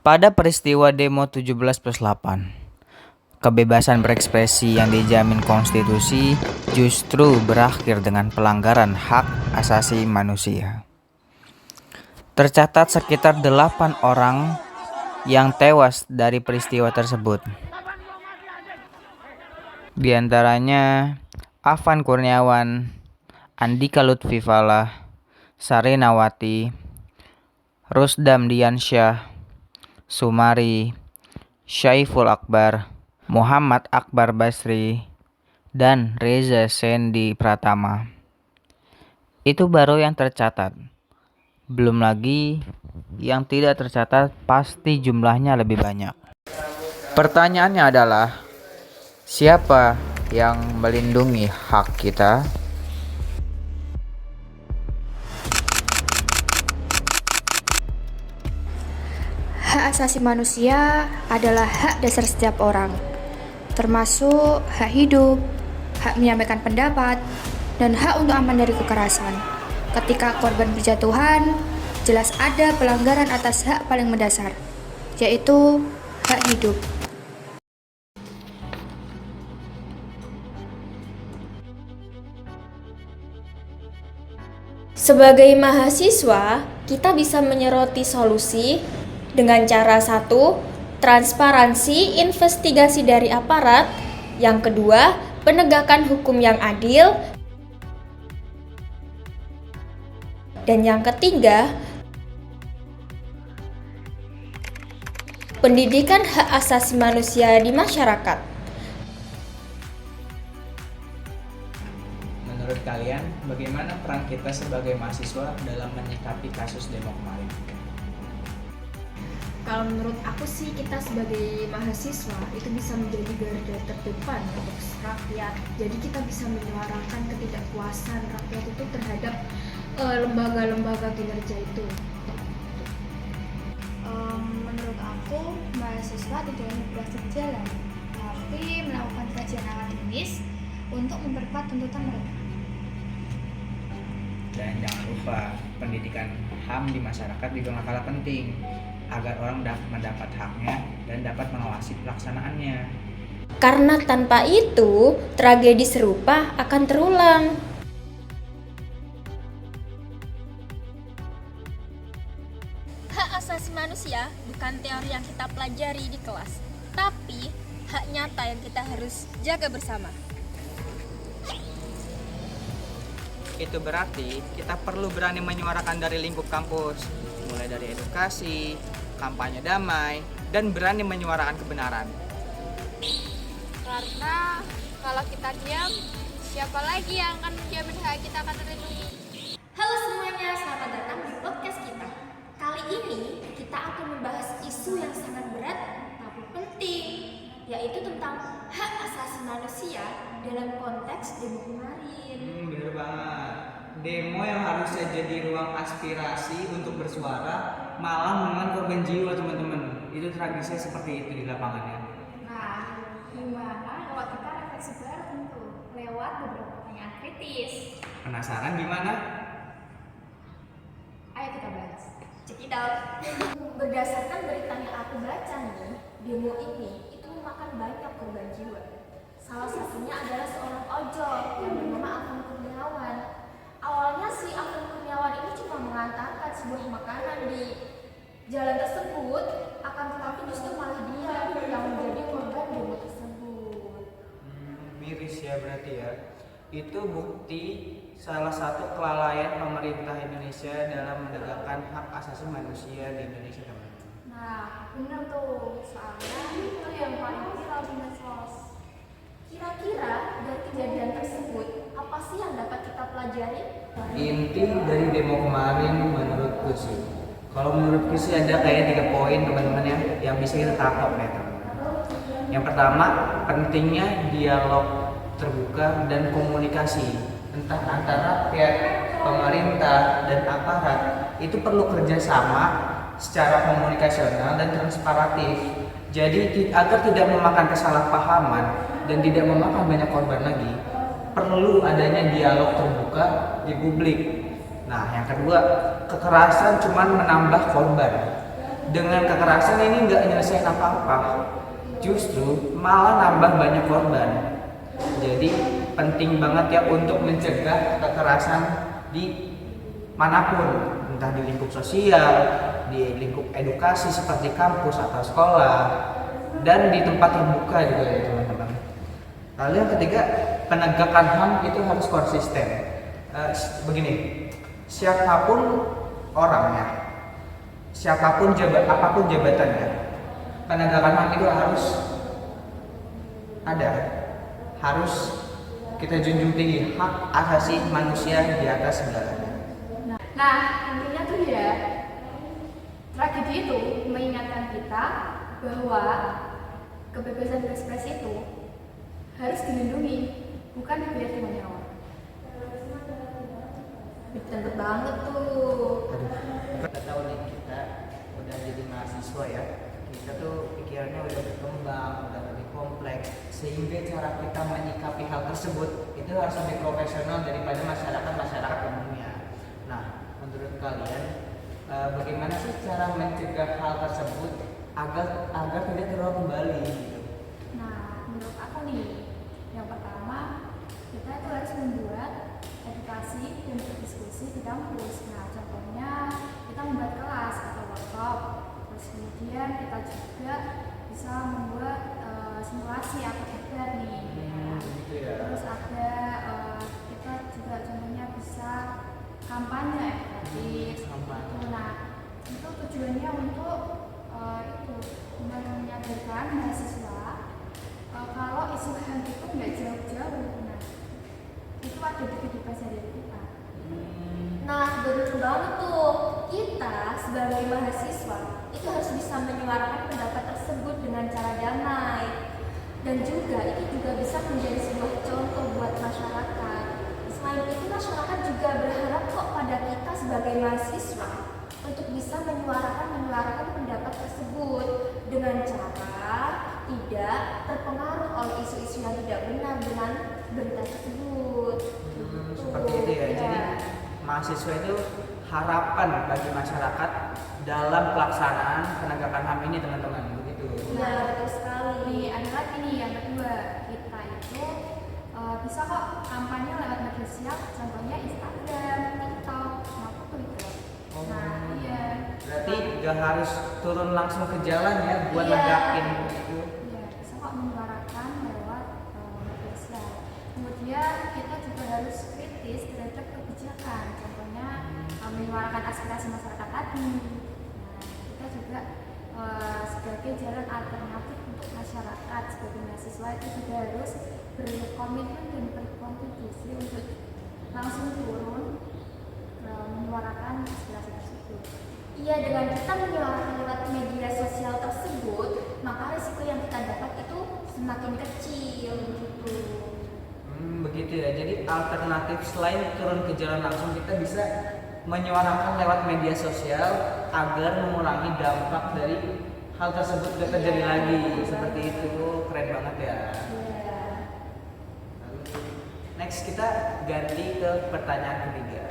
Pada peristiwa demo 17+8, kebebasan berekspresi yang dijamin konstitusi justru berakhir dengan pelanggaran hak asasi manusia. Tercatat sekitar 8 orang yang tewas dari peristiwa tersebut. Di antaranya Afan Kurniawan, Andika Lutfi Falah, Sarinawati, Rusdam Diansyah, Sumari, Syaiful Akbar, Muhammad Akbar Basri, dan Reza Sendi Pratama. Itu baru yang tercatat. Belum lagi yang tidak tercatat, pasti jumlahnya lebih banyak. Pertanyaannya adalah, siapa yang melindungi hak kita? Hak asasi manusia adalah hak dasar setiap orang, termasuk hak hidup, hak menyampaikan pendapat, dan hak untuk aman dari kekerasan. Ketika korban berjatuhan, jelas ada pelanggaran atas hak paling mendasar, yaitu hak hidup. Sebagai mahasiswa, kita bisa menyoroti solusi dengan cara satu, transparansi investigasi dari aparat, yang kedua, penegakan hukum yang adil, dan yang ketiga, pendidikan hak asasi manusia di masyarakat. Menurut kalian, bagaimana peran kita sebagai mahasiswa dalam menyikapi kasus demo kemarin? Kalau menurut aku sih, kita sebagai mahasiswa itu bisa menjadi garda terdepan untuk rakyat. Jadi kita bisa menyuarakan ketidakpuasan rakyat itu terhadap lembaga-lembaga kinerja itu. Menurut aku, mahasiswa tidak hanya belajar jalan, tapi melakukan kajian akademis untuk memperkuat tuntutan mereka. Dan jangan lupa, pendidikan HAM di masyarakat juga gak kalah penting, agar orang mendapat haknya dan dapat mengawasi pelaksanaannya. Karena tanpa itu, tragedi serupa akan terulang. Hak asasi manusia bukan teori yang kita pelajari di kelas, tapi hak nyata yang kita harus jaga bersama. Itu berarti kita perlu berani menyuarakan dari lingkup kampus, mulai dari edukasi, kampanye damai, dan berani menyuarakan kebenaran. Karena kalau kita diam, siapa lagi yang akan menjamin hak kita akan terlindungi? Halo semuanya, selamat datang di podcast kita. Kali ini kita akan membahas isu yang sangat berat tapi penting, yaitu tentang hak asasi manusia dalam konteks demo kemarin. Bener banget. Demo yang harusnya jadi ruang aspirasi untuk bersuara malah menelan korban jiwa, teman-teman. Itu tragisnya seperti itu di lapangannya. Nah, gimana kalau kita refleksi bareng tuh lewat beberapa pertanyaan kritis? Penasaran gimana? Ayo kita bahas. Check it out. Berdasarkan berita yang aku baca nih, demo ini itu memakan banyak korban jiwa. Salah satunya adalah seorang ojol yang bernama Afan Kurniawan. Awalnya si Afan Kurniawan ini cuma mengantarkan sebuah makanan di jalan tersebut, akan tetapi justru malah dia yang menjadi korban demo tersebut. Miris ya berarti ya. Itu bukti salah satu kelalaian pemerintah Indonesia dalam menegakkan hak asasi manusia di Indonesia, teman. Nah, bener tuh, soalnya itu yang paling viral di medsos. Kira-kira dari kejadian tersebut, apa sih yang dapat kita pelajari? Inti dari demo kemarin menurutku sih, kalau menurutku sih ada kayak 3 poin, teman-teman, yang bisa kita tangkap ya, teman-teman. Yang pertama, pentingnya dialog terbuka dan komunikasi entah antara pihak pemerintah dan aparat. Itu perlu kerjasama secara komunikasional dan transparatif. Jadi agar tidak memakan kesalahpahaman dan tidak memakan banyak korban lagi, perlu adanya dialog terbuka di publik. Nah, yang kedua, kekerasan cuma menambah korban. dengan kekerasan ini nggak nyelesain apa-apa, justru malah nambah banyak korban. Jadi penting banget ya untuk mencegah kekerasan di manapun, entah di lingkup sosial, di lingkup edukasi seperti kampus atau sekolah, dan di tempat terbuka juga ya teman-teman. Lalu yang ketiga, penegakan HAM itu harus konsisten. Begini, siapapun orangnya, apapun jabatannya, penegakan HAM itu harus ada, harus kita junjung tinggi hak asasi manusia di atas segalanya. Nah, intinya tuh ya, tragedi itu mengingatkan kita bahwa kebebasan berekspresi itu harus dilindungi, bukan diberi dengan nyawa. Bener banget tuh. Kita tahu nih, kita udah jadi mahasiswa ya, kita tuh pikirannya udah berkembang, udah lebih kompleks, sehingga cara kita menyikapi hal tersebut itu harus lebih profesional daripada masyarakat umumnya. Nah, menurut kalian bagaimana sih cara mencegah hal tersebut agar tidak terulang kembali gitu? Nah, menurut aku nih, yang pertama kita itu harus membuat edukasi dan berdiskusi di kampus. Nah, contohnya kita membuat kelas atau workshop. Terus kemudian kita juga bisa membuat simulasi atau debat nih. Gitu ya. Terus ada kita juga contohnya bisa kampanye edukatif. Nah, itu tujuannya untuk itu menyadarkan mahasiswa kalau isu HAM itu nggak jauh-jauh. Nah, itu ada di kehidupan sehari-hari kita. Nah, betul banget tuh. Kita sebagai mahasiswa itu harus bisa menyuarakan pendapat tersebut dengan cara damai. Dan juga itu juga bisa menjadi sebuah contoh buat masyarakat. Selain itu, masyarakat juga berharap kok pada kita sebagai mahasiswa untuk bisa menyuarakan pendapat tersebut dengan cara tidak terpengaruh oleh isu-isu yang tidak benar dengan berita tersebut. Seperti itu ya. Jadi mahasiswa itu harapan bagi masyarakat dalam pelaksanaan penegakan HAM ini teman-teman, begitu. Iya, betul sekali. Ada lagi nih yang kedua, kita itu bisa kok kampanye lewat media sosial, contohnya Instagram, TikTok, maupun Twitter. Nah, iya. Berarti gak harus turun langsung ke jalan ya buat Iya. negakin itu. Iya, bisa kok menyuarakan lewat media sosial. Kemudian kita juga harus kritis terhadap kebijakan, contohnya menyuarakan aspirasi masyarakat tadi. Nah, kita juga sebagai jalan alternatif untuk masyarakat sebagai mahasiswa itu juga harus berkomitmen dan berkontribusi untuk langsung turun menyuarakan aspirasi tersebut. Iya, dengan kita menyuarakan lewat media sosial tersebut, maka risiko yang kita dapat itu semakin kecil gitu. Begitu ya. Jadi alternatif selain turun ke jalan langsung, kita bisa menyuarakan lewat media sosial agar mengurangi dampak dari hal tersebut gak terjadi lagi. Seperti itu, keren banget ya. Iya. Lalu, next kita ganti ke pertanyaan ketiga.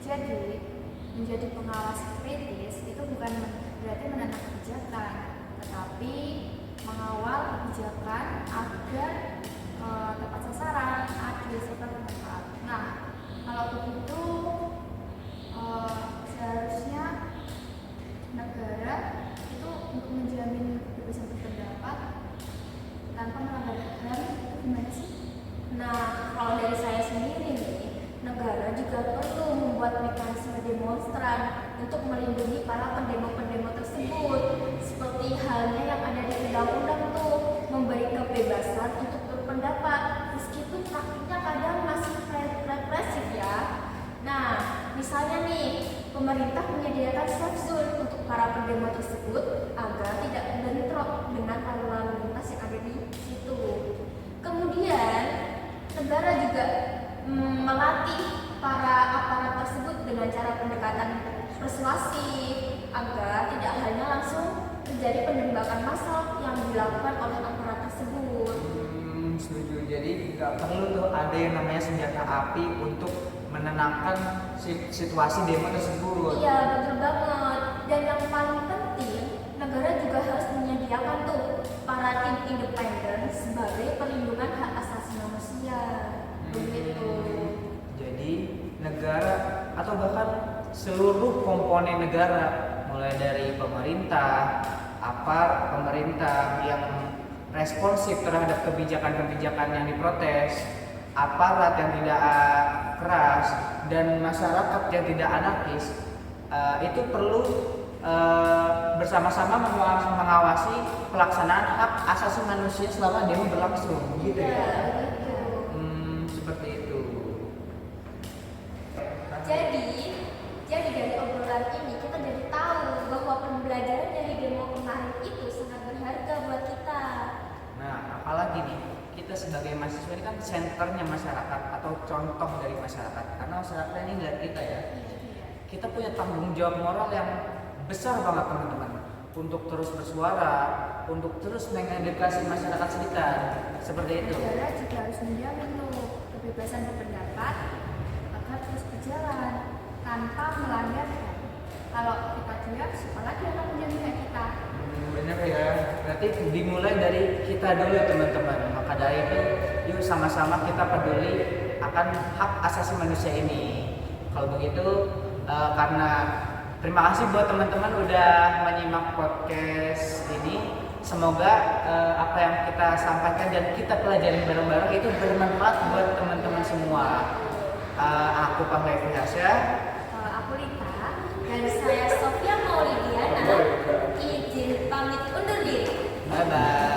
Jadi, menjadi pengawas kritis itu bukan berarti menentang kebijakan, tetapi mengawal kebijakan agar tepat sasaran, adil, serta bermanfaat. Nah, kalau begitu seharusnya negara itu untuk menjamin kebebasan berpendapat tanpa melanggar HAM itu gimana sih? Nah, kalau dari saya sendiri nih, negara juga perlu membuat mekanisme demonstran untuk melindungi para pendemo-pendemo tersebut, seperti halnya yang ada di undang-undang tuh, memberi kebebasan untuk berpendapat meskipun praktiknya kadang masih represif ya. Nah, misalnya nih, pemerintah menyediakan safe zone untuk para pendemo tersebut agar tidak bentrok dengan lalu lintas yang ada di situ. Kemudian negara juga melatih para aparat tersebut dengan cara pendekatan persuasif agar tidak hanya langsung terjadi penembakan massal yang dilakukan oleh aparat tersebut. Setuju. Jadi nggak perlu tuh ada yang namanya senjata api untuk menenangkan situasi demo tersebut. Iya, betul banget. Dan yang paling penting, negara juga harus menyediakan tuh para tim independen sebagai perlindungan hak asasi manusia. Begitu. Jadi negara atau bahkan seluruh komponen negara, mulai dari pemerintah, pemerintah yang responsif terhadap kebijakan-kebijakan yang diprotes, aparat yang tidak keras, dan masyarakat yang tidak anarkis, itu perlu bersama-sama mengawasi pelaksanaan hak asasi manusia selama demo berlangsung, gitu ya. Begitu. Seperti itu. Jadi dari obrolan ini kita jadi tahu bahwa pembelajaran dari demo kemarin itu sangat berharga buat kita. Nah, apalagi nih, kita sebagai mahasiswa ini kan senternya masyarakat atau contoh dari masyarakat. Karena masyarakat ini ngeliat kita ya. Kita punya tanggung jawab moral yang besar banget teman-teman. Untuk terus bersuara, untuk terus mengedukasi masyarakat sekitar. Seperti itu. Negara juga harus menjamin tuh kebebasan berpendapat agar terus berjalan tanpa melanggar HAM. Kalau kita diam, siapa lagi yang akan menjamin hak kita? Bener ya, berarti dimulai dari kita dulu teman-teman. Maka dari itu, yuk sama-sama kita peduli akan hak asasi manusia ini. Kalau begitu, karena terima kasih buat teman-teman udah menyimak podcast ini. Semoga apa yang kita sampaikan dan kita pelajari bareng-bareng itu bermanfaat buat teman-teman semua. Aku Pak Hasya. Aku Lita dan saya Sofia Maulidiana izin pamit undur diri. Bye bye.